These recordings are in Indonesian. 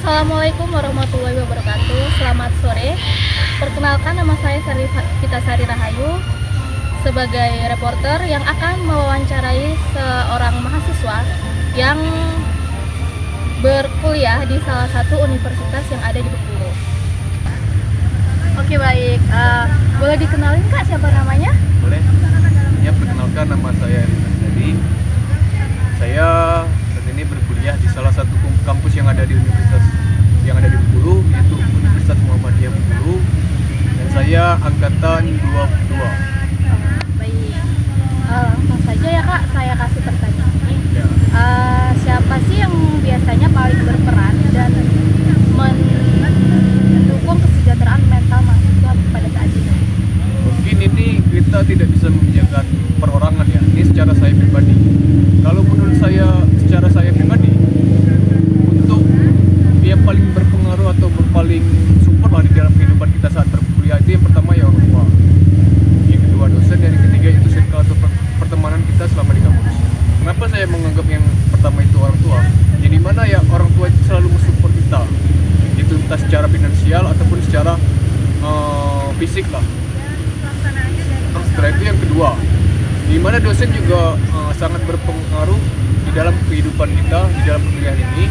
Assalamualaikum warahmatullahi wabarakatuh. Selamat sore. Perkenalkan, nama saya Vitasari Rahayu sebagai reporter yang akan mewawancarai seorang mahasiswa yang berkuliah di salah satu universitas yang ada di Bengkulu. Oke, baik. Boleh dikenalin Kak, siapa namanya? Boleh. Ya, perkenalkan, nama saya Jadi saya saat ini berkuliah di salah satu kampus yang ada di universitas yang ada di Bengkulu, yaitu Universitas Muhammadiyah Bengkulu, dan saya angkatan 22. Baik. Langsung saja ya Kak, saya kasih pertanyaan ini. Ya. Siapa sih yang biasanya paling berperan dan mendukung kesejahteraan mental mahasiswa pada saat ini? Mungkin ini kita tidak bisa membicarakan perorangan ya. Ini secara saya pribadi. Kalau menurut saya, secara saya pribadi, untuk yang paling berpengaruh atau paling support lah di dalam kehidupan kita saat berkuliah itu yang pertama ya orang tua, yang kedua dosen, dan yang ketiga itu circle atau pertemanan kita selama di kampus. Kenapa saya menganggap yang pertama itu orang tua? Jadi mana ya orang tua itu selalu mensupport kita, itu entah secara finansial ataupun secara fisik lah. Setelah itu yang kedua, di mana dosen juga sangat berpengaruh di dalam kehidupan kita di dalam perkuliahan ini,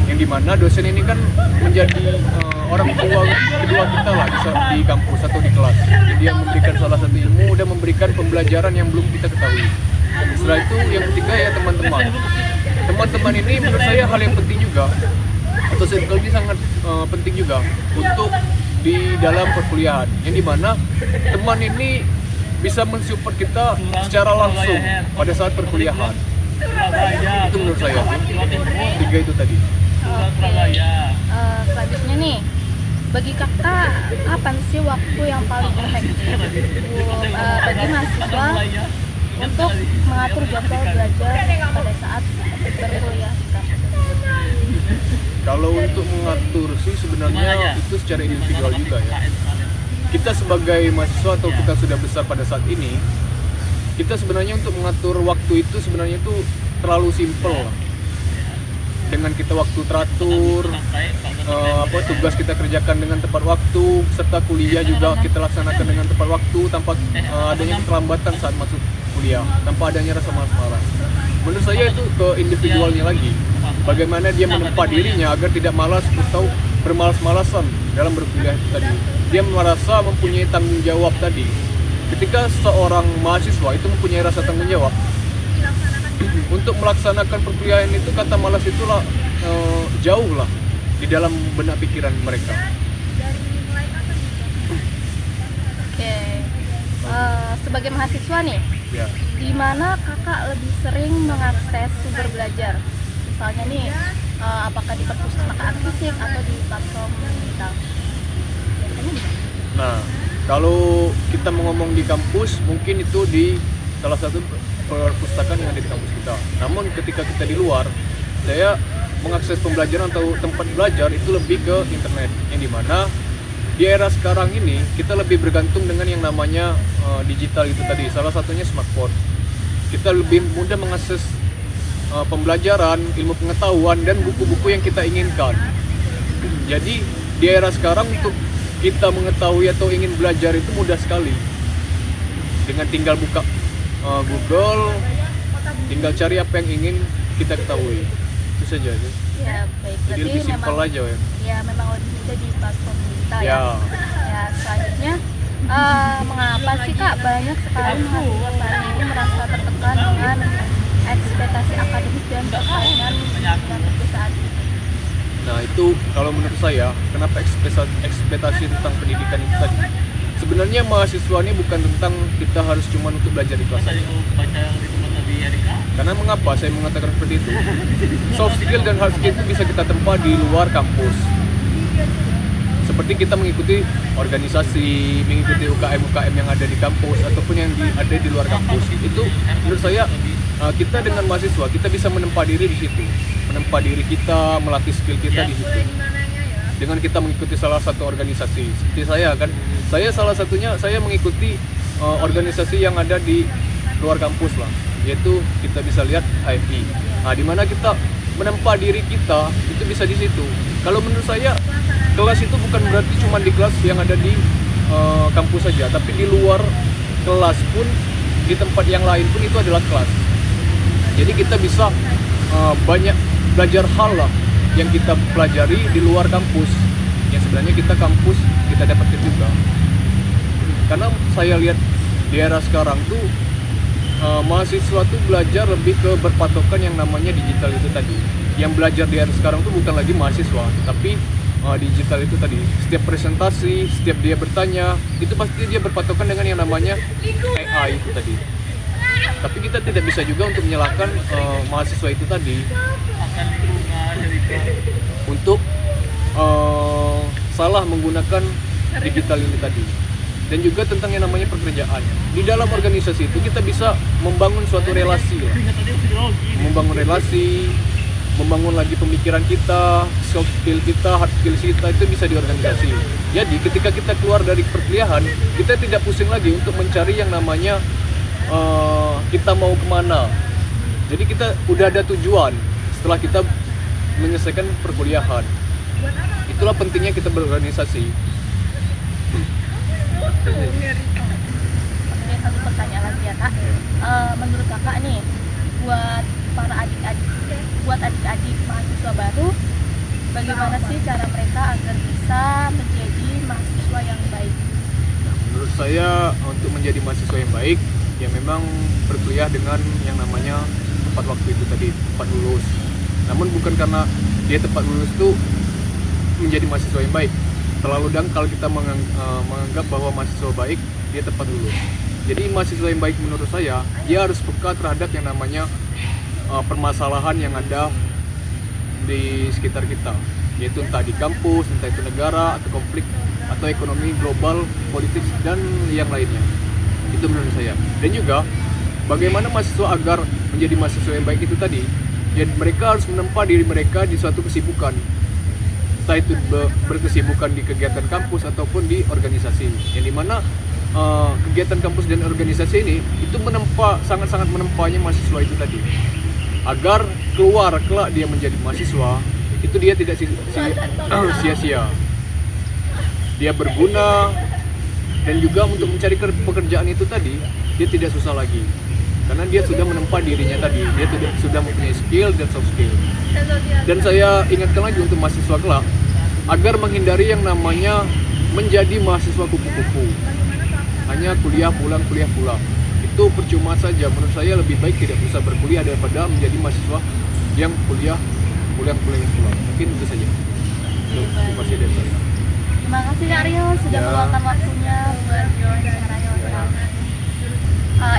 yang dimana dosen ini kan menjadi orang tua kedua kita lah di kampus atau di kelas. Jadi dia memberikan salah satu ilmu dan memberikan pembelajaran yang belum kita ketahui. Setelah itu yang ketiga ya teman-teman. Teman-teman ini menurut saya hal yang penting juga, atau circle ini sangat penting juga untuk di dalam perkuliahan, yang dimana teman ini bisa mensupport kita secara langsung pada saat perkuliahan. Itu menurut saya tiga itu tadi. Selanjutnya nih, bagi kakak, kapan sih waktu yang paling efektif bagi mahasiswa untuk mengatur jadwal belajar pada saat berkuliah? Kalau untuk mengatur sih sebenarnya itu secara individual juga ya. Kita sebagai mahasiswa atau kita sudah besar pada saat ini, kita sebenarnya untuk mengatur waktu itu sebenarnya itu terlalu simpel. Dengan kita waktu teratur, tugas kita kerjakan dengan tepat waktu, serta kuliah juga kita laksanakan dengan tepat waktu tanpa adanya keterlambatan saat masuk kuliah, tanpa adanya rasa malas-malas. Menurut saya itu ke individualnya lagi, bagaimana dia menempa dirinya agar tidak malas atau bermalas-malasan dalam berkuliah tadi. Dia merasa mempunyai tanggung jawab tadi. Ketika seorang mahasiswa itu mempunyai rasa tanggung jawab untuk melaksanakan perkuliahan itu, kata malas itulah jauh lah di dalam benak pikiran mereka. Oke, sebagai mahasiswa nih, Ya. di mana kakak lebih sering mengakses sumber belajar? Misalnya nih, apakah di perpustakaan fisik atau di platform digital? Biasanya di mana? Nah, kalau kita mau ngomong di kampus, mungkin itu di salah satu perpustakaan yang ada di kampus kita. Namun ketika kita di luar, saya mengakses pembelajaran atau tempat belajar itu lebih ke internet, yang dimana di era sekarang ini kita lebih bergantung dengan yang namanya digital itu tadi. Salah satunya smartphone. Kita lebih mudah mengakses pembelajaran, ilmu pengetahuan, dan buku-buku yang kita inginkan. Jadi di era sekarang untuk kita mengetahui atau ingin belajar itu mudah sekali. Dengan tinggal buka Google, tinggal cari apa yang ingin kita ketahui. Itu saja sih. Ya, baik. Jadi lebih simpel aja ya. Ya, memang lebih mudah di platform digital ya. Ya. Ya, selanjutnya, mengapa sih Kak banyak sekali mahasiswa saat ini merasa tertekan dengan ekspektasi akademik dan persaingan dengan kerja saat ini? Nah itu kalau menurut saya, kenapa ekspektasi tentang pendidikan itu tadi? Sebenarnya mahasiswa ini bukan tentang kita harus cuma untuk belajar di kelas. Karena mengapa saya mengatakan seperti itu? Soft skill dan hard skill itu bisa kita tempa di luar kampus. Seperti kita mengikuti organisasi, mengikuti UKM-UKM yang ada di kampus ataupun yang ada di luar kampus. Itu menurut saya kita dengan mahasiswa kita bisa menempa diri di situ, menempa diri kita, melatih skill kita di situ. Dengan kita mengikuti salah satu organisasi, seperti saya kan, saya salah satunya saya mengikuti organisasi yang ada di luar kampus lah, yaitu kita bisa lihat HMI. Nah, di mana kita menempa diri kita itu bisa di situ. Kalau menurut saya kelas itu bukan berarti cuma di kelas yang ada di kampus saja, tapi di luar kelas pun, di tempat yang lain pun itu adalah kelas. Jadi kita bisa banyak belajar hal lah yang kita pelajari di luar kampus, yang sebenarnya kita kampus kita dapatkan juga. Karena saya lihat di era sekarang tuh mahasiswa tuh belajar lebih ke berpatokan yang namanya digital itu tadi. Yang belajar di era sekarang tuh bukan lagi mahasiswa, tapi digital itu tadi. Setiap presentasi, setiap dia bertanya, itu pasti dia berpatokan dengan yang namanya AI itu tadi. Tapi kita tidak bisa juga untuk menyalahkan mahasiswa itu tadi untuk salah menggunakan digital ini tadi. Dan juga tentang yang namanya pekerjaan. Di dalam organisasi itu kita bisa membangun suatu relasi lah. Membangun relasi, membangun lagi pemikiran kita, soft skill kita, hard skill kita, itu bisa di organisasi. Jadi ketika kita keluar dari perkuliahan, kita tidak pusing lagi untuk mencari yang namanya kita mau kemana. Jadi kita udah ada tujuan setelah kita menyelesaikan perkuliahan. Itulah pentingnya kita berorganisasi. Oke, satu pertanyaan lagi ya Kak. Menurut Kakak nih, buat para adik-adik mahasiswa baru, bagaimana sih cara mereka agar bisa menjadi mahasiswa yang baik? Menurut saya untuk menjadi mahasiswa yang baik, ya memang berkuliah dengan yang namanya tepat waktu itu tadi, tepat lulus. Namun bukan karena dia tepat lulus itu menjadi mahasiswa yang baik. Terlalu dangkal kita menganggap bahwa mahasiswa baik dia tepat lulus. Jadi mahasiswa yang baik menurut saya, dia harus peka terhadap yang namanya permasalahan yang ada di sekitar kita, yaitu entah di kampus, entah itu negara, atau konflik, atau ekonomi global, politik, dan yang lainnya. Itu menurut saya. Dan juga bagaimana mahasiswa agar menjadi mahasiswa yang baik itu tadi, ya mereka harus menempa diri mereka di suatu kesibukan, entah itu berkesibukan di kegiatan kampus ataupun di organisasi, yang dimana kegiatan kampus dan organisasi ini itu sangat-sangat menempanya mahasiswa itu tadi, agar keluar kelak dia menjadi mahasiswa itu dia tidak sia-sia, dia berguna. Dan juga untuk mencari pekerjaan itu tadi, dia tidak susah lagi, karena dia sudah menempa dirinya tadi, dia sudah mempunyai skill dan soft skill. Dan saya ingatkan lagi untuk mahasiswa kelak, agar menghindari yang namanya menjadi mahasiswa kupu-kupu, hanya kuliah pulang. Itu percuma saja. Menurut saya lebih baik tidak usah berkuliah daripada menjadi mahasiswa yang kuliah pulang. Mungkin itu saja. Terima kasih dari saya. Terima kasih Kak Rio sudah meluangkan waktunya buat wawancara.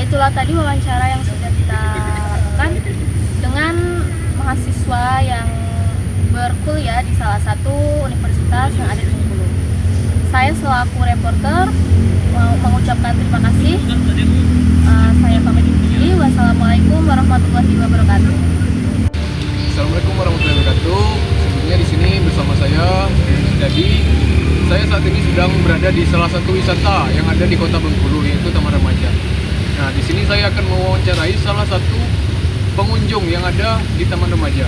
Itulah tadi wawancara yang sudah kita lakukan dengan mahasiswa yang berkuliah di salah satu universitas yang ada di Bengkulu. Saya selaku reporter mau mengucapkan terima kasih. Saya pamit undur diri. Wassalamualaikum warahmatullahi wabarakatuh. Assalamualaikum warahmatullahi wabarakatuh. Sebelumnya di sini bersama saya. Jadi saya saat ini sedang berada di salah satu wisata yang ada di Kota Bengkulu, yaitu Taman Remaja. Nah, di sini saya akan mewawancarai salah satu pengunjung yang ada di Taman Remaja.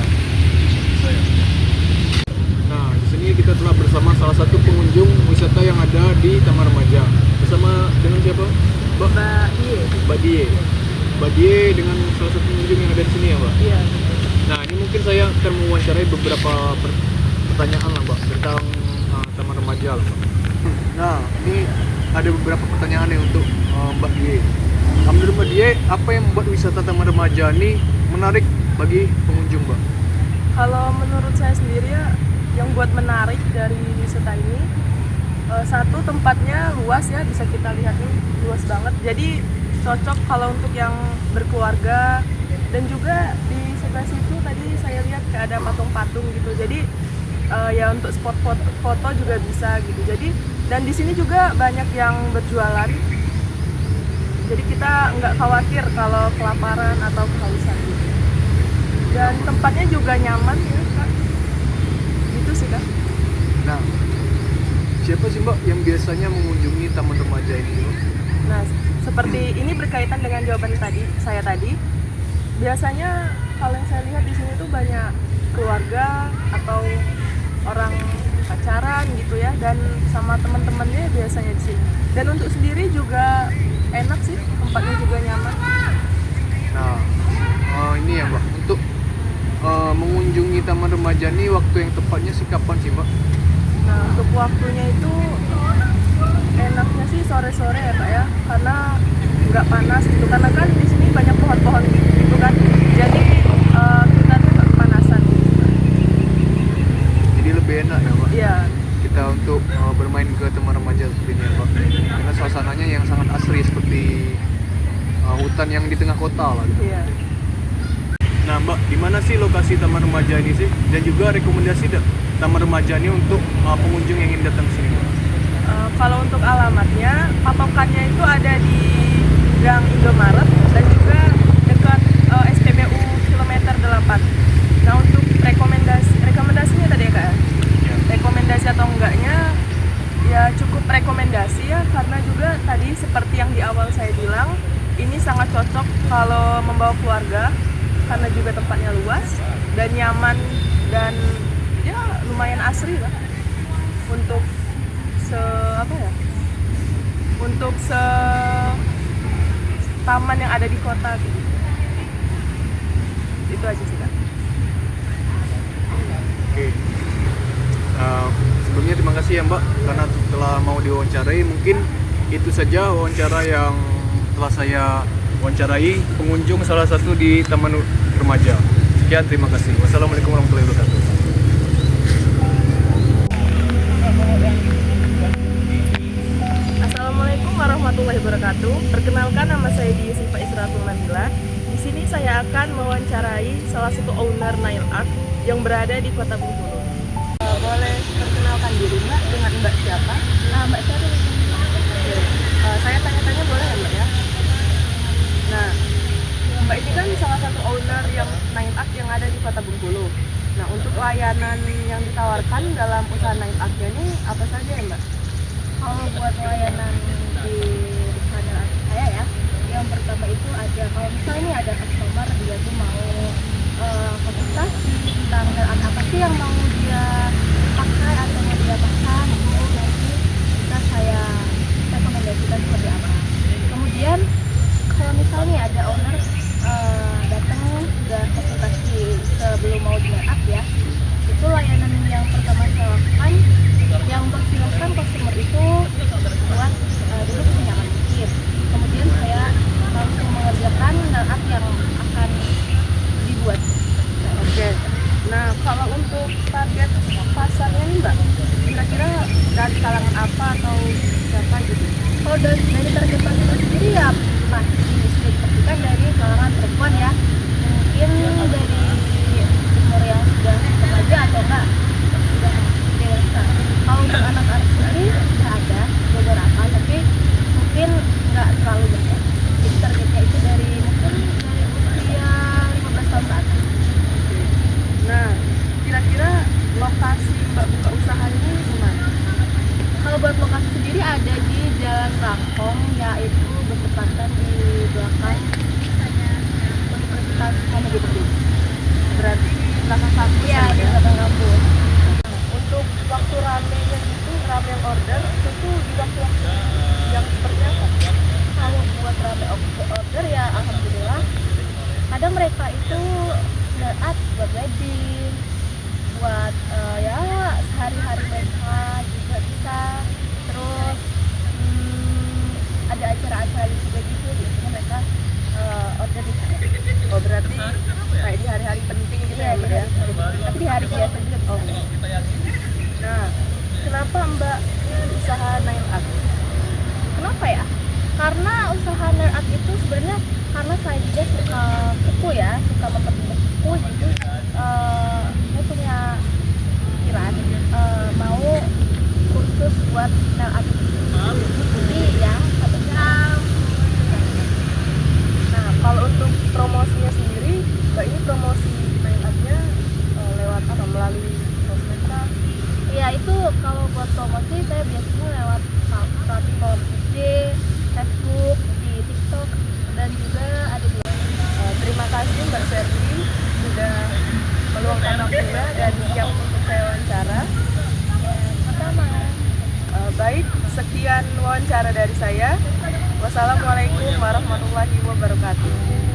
Nah, di sini kita telah bersama salah satu pengunjung wisata yang ada di Taman Remaja. Bersama dengan siapa? Mbak Die dengan salah satu pengunjung yang ada di sini ya, Mbak? Iya. Nah, ini mungkin saya akan mewawancarai beberapa pertanyaan lah, Mbak, tentang Taman Remaja lah, Mbak. Nah, ini ada beberapa pertanyaan nih untuk Mbak Die. Menurut Mbak Die, apa yang membuat wisata Taman Remaja ini menarik bagi pengunjung, Mbak? Kalau menurut saya sendiri ya, yang buat menarik dari wisata ini, satu, tempatnya luas ya, bisa kita lihat nih, luas banget. Jadi cocok kalau untuk yang berkeluarga, dan juga di sebelah situ tadi saya lihat kayak ada patung-patung gitu. Jadi ya untuk spot foto juga bisa gitu. Jadi dan di sini juga banyak yang berjualan. Jadi kita nggak khawatir kalau kelaparan atau kehausan gitu. Dan tempatnya juga nyaman ya, Kak. Gitu sih, Kak. Nah, siapa sih, Mbak, yang biasanya mengunjungi Taman Remaja ini, Mbak? Nah, seperti ini berkaitan dengan jawaban saya tadi. Biasanya kalau yang saya lihat di sini tuh banyak keluarga atau orang pacaran gitu ya, dan sama teman-temannya biasanya di sini. Dan untuk sendiri juga enak sih, tempatnya juga nyaman. Nah, ini ya Mbak, untuk mengunjungi Taman Remaja ini waktu yang tepatnya sih kapan sih Mbak? Nah, untuk waktunya itu enaknya sih sore-sore ya Pak ya, karena nggak panas gitu, karena kan di sini banyak pohon-pohon gitu kan, jadi kita tuh nggak kepanasan gitu. Jadi lebih enak ya Mbak? Iya. Kita untuk bermain ke Taman Remaja seperti ini ya Mbak, karena suasananya yang sangat asri seperti hutan yang di tengah kota lah gitu. Iya. Nah Mbak, di mana sih lokasi Taman Remaja ini sih? Dan juga rekomendasi Taman Remaja ini untuk pengunjung yang ingin datang sini Mbak? Kalau untuk alamatnya, patokannya itu ada di Gang Indomaret dan juga dekat SPBU kilometer 8. Nah, untuk rekomendasinya tadi ya Kak ya? Ya. Rekomendasi atau enggaknya ya cukup rekomendasi ya, karena juga tadi seperti yang di awal saya bilang, ini sangat cocok kalau membawa keluarga karena juga tempatnya luas dan nyaman dan ya lumayan asri lah untuk taman yang ada di kota gitu. Itu aja sih Kak. Oke. Sebelumnya terima kasih ya Mbak karena telah mau diwawancarai. Mungkin itu saja wawancara yang telah saya wawancarai pengunjung salah satu di Taman Remaja. Sekian, terima kasih. Wassalamualaikum warahmatullahi wabarakatuh. Assalamualaikum warahmatullahi wabarakatuh. Perkenalkan, nama saya Siva Isratul Nabila. Di sini saya akan mewawancarai salah satu owner Nail Art yang berada di Kota Bengkulu. Boleh perkenalkan diri Mbak, dengan Mbak siapa? Mbak Sari. Saya tanya-tanya boleh ya Mbak ya? Nah, Mbak ini kan salah satu owner yang Nail Art yang ada di Kota Bengkulu. Nah, untuk layanan yang ditawarkan dalam usaha Nail Art-nya ini apa saja ya Mbak? Kalau buat layanan di channel saya ya, yang pertama itu ada, kalau misalnya ini ada customer dia tuh mau konsultasi tentang nail apa sih yang mau dia pakai atau mau dia pasang, itu nanti bisa saya rekomendasikan seperti apa. Kemudian kalau misalnya ada owner datang udah konsultasi sebelum mau di nail art ya, itu layanan yang pertama saya lakukan yang mempersilahkan customer itu buat duduk senyaman mungkin. Kemudian saya langsung mengerjakan nail art yang akan dibuat. Oke. Nah, kalau untuk target pasarnya nih Mbak, kira-kira dari kalangan apa atau siapa gitu? Kalau dari target pasar sendiri ya pasti bisa dipastikan dari kalangan perempuan ya. Mungkin dari umur yang sudah remaja atau enggak sudah dewasa. Kalau untuk anak-anak sendiri sudah ada beberapa, tapi mungkin nggak terlalu banyak. Jadi targetnya itu dari usia 15 tahun ke atas. Nah, kira-kira lokasi Mbak buka usaha ini di mana? Kalau buat lokasi sendiri ada di Jalan Rangkong, yaitu bertepatan di belakang Universitas Muhammadiyah. Berarti di belakang kampus Iya, ya, di Mbak? belakang kampus. Untuk waktu ramenya gitu, rame yang order itu tuh di waktu-waktu yang seperti apa? Kalau buat rame order ya alhamdulillah. Kadang mereka itu nail art buat wedding, buat ya sehari-hari mereka juga bisa. Terus ada acara-acara juga gitu, biasanya mereka order di sana. Oh, berarti kayak di hari-hari penting gitu Iya, ya Mbak ya? tapi di hari biasa juga bisa. Nah, kenapa Mbak usaha nail art? Kenapa ya? Karena usaha nail art itu sebenarnya karena saya juga suka kuku ya, suka memperbanyak kuku, jadi saya punya pikiran mau kursus buat nail art. Jadi ya katanya. Nah, kalau untuk promosinya sendiri, Mbak ini promosi nail artnya lewat apa? Melalui sosmed kah? Ya itu kalau buat promosi saya biasanya lewat platform IG, Facebook, di TikTok, dan juga ada di Terima kasih Mbak Serdi sudah meluangkan meluangkan waktunya dan siap untuk saya wawancara. Sama. Baik, sekian wawancara dari saya. Wassalamualaikum warahmatullahi wabarakatuh.